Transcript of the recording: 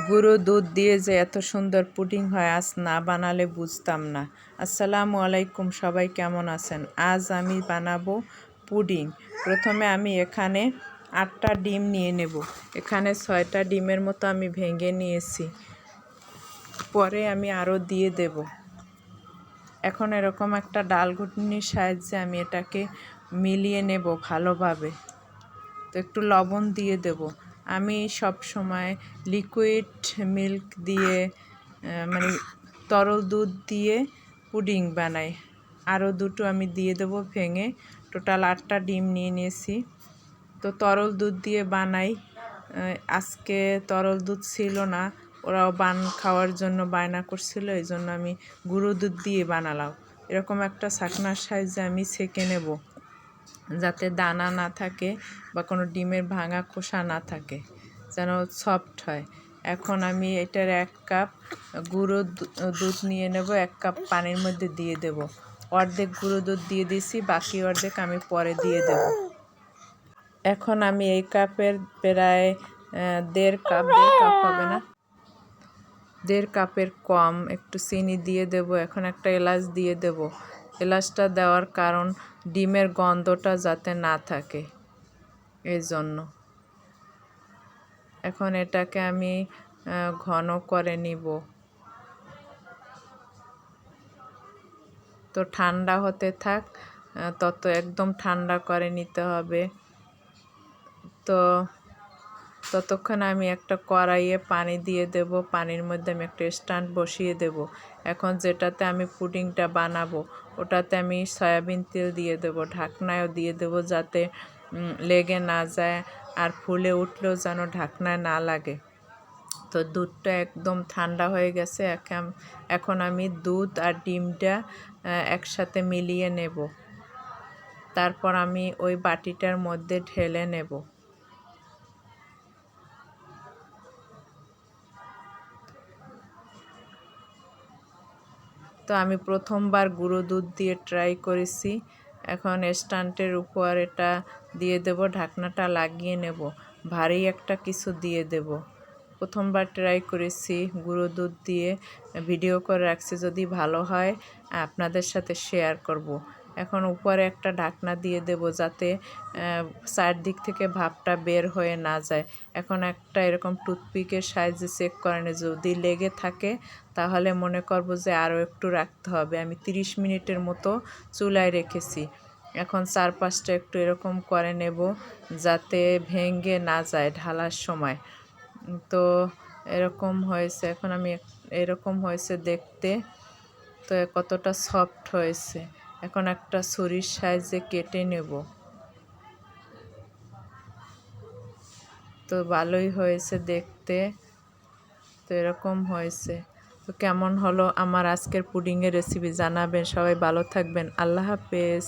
গুঁড়ো দুধ দিয়ে যে এত সুন্দর পুডিং হয় আজ না বানালে বুঝতাম না। আসসালামু আলাইকুম, সবাই কেমন আছেন? আজ আমি বানাবো পুডিং। প্রথমে আমি এখানে 8টা ডিম নিয়ে নেব। এখানে 6টা ডিমের মতো আমি ভেঙে নিয়েছি, পরে আমি আরও দিয়ে দেব। এখন এরকম একটা ডাল ঘুটনির সাহায্যে আমি এটাকে মিলিয়ে নেব ভালোভাবে। তো একটু লবণ দিয়ে দেব। আমি সব সময় লিকুইড মিল্ক দিয়ে মানে তরল দুধ দিয়ে পুডিং বানাই। আরও দুটো আমি দিয়ে দেবো ভেঙে। টোটাল 8টা ডিম নিয়ে নিয়েছি। তো তরল দুধ দিয়ে বানাই। আজকে তরল দুধ ছিল না, ওরাও খাওয়ার জন্য বায়না করছিল, এই জন্য আমি গুঁড়ো দুধ দিয়ে বানালাম। এরকম একটা ছাঁকনার সাহায্যে আমি ছেঁকে নেব, যাতে দানা না থাকে বা কোনো ডিমের ভাঙা খোসা না থাকে, যেন সফট হয়। এখন আমি এটার 1 কাপ গুঁড়ো দুধ নিয়ে নেব, 1 কাপ পানির মধ্যে দিয়ে দেব। অর্ধেক গুঁড়ো দুধ দিয়ে দিছি, বাকি অর্ধেক আমি পরে দিয়ে দেব। এখন আমি এই কাপের প্রায় 1.5 কাপ হবে না, 1.5 কাপের কম একটু চিনি দিয়ে দেব। এখন একটা এলাচ দিয়ে দেব। এলাচটা দেওয়ার কারণ ডিমের গন্ধটা যাতে না থাকে, এই জন্য। এখন এটাকে আমি ঘন করে নিব। তো ঠান্ডা হতে থাক, তত একদম ঠান্ডা করে নিতে হবে। তো ততক্ষণ আমি একটা কড়াইয়ে পানি দিয়ে দেব। পানির মধ্যে আমি একটা স্ট্যান্ড বসিয়ে দেব। এখন যেটাতে আমি পুডিংটা বানাবো ওটাতে আমি সয়াবিন তেল দিয়ে দেব, ঢাকনায়ও দিয়ে দেব, যাতে লেগে না যায়, আর ফুলে উঠলেও যেন ঢাকনায় না লাগে। তো দুধটা একদম ঠান্ডা হয়ে গেছে। এখন আমি দুধ আর ডিমটা একসাথে মিলিয়ে নেব। তারপর আমি ওই বাটিটার মধ্যে ঢেলে নেব। তো আমি প্রথমবার গুঁড়ো দুধ দিয়ে ট্রাই করেছি। এখন স্ট্যান্ডের উপর এটা দিয়ে দেব, ঢাকনাটা লাগিয়ে নেব। ভারী একটা কিছু দিয়ে দেব। প্রথমবার ট্রাই করেছি গুঁড়ো দুধ দিয়ে, ভিডিও করে রাখছি, যদি ভালো হয় আপনাদের সাথে শেয়ার করব। এখন উপরে একটা ঢাকনা দিয়ে দেব, যাতে চারদিক থেকে ভাপটা বের হয়ে না যায়। এখন একটা এরকম টুথপিকের সাহায্যে চেক করে নিয়ে, যদি লেগে থাকে তাহলে মনে করব যে আরও একটু রাখতে হবে। আমি 30 মিনিটের মতো চুলায় রেখেছি। এখন চারপাশটা একটু এরকম করে নেব, যাতে ভেঙে না যায় ঢালার সময়। তো এরকম হয়েছে। এখন আমি এরকম হয়েছে দেখতে। তো কতটা সফট হয়েছে। এখন একটা ছুরির সাহায্যে কেটে নেব। তো ভালোই হয়েছে দেখতে। তো এরকম হয়েছে। তো কেমন হলো আমার আজকের পুডিংয়ের রেসিপি জানাবেন। সবাই ভালো থাকবেন। আল্লাহ হাফেজ।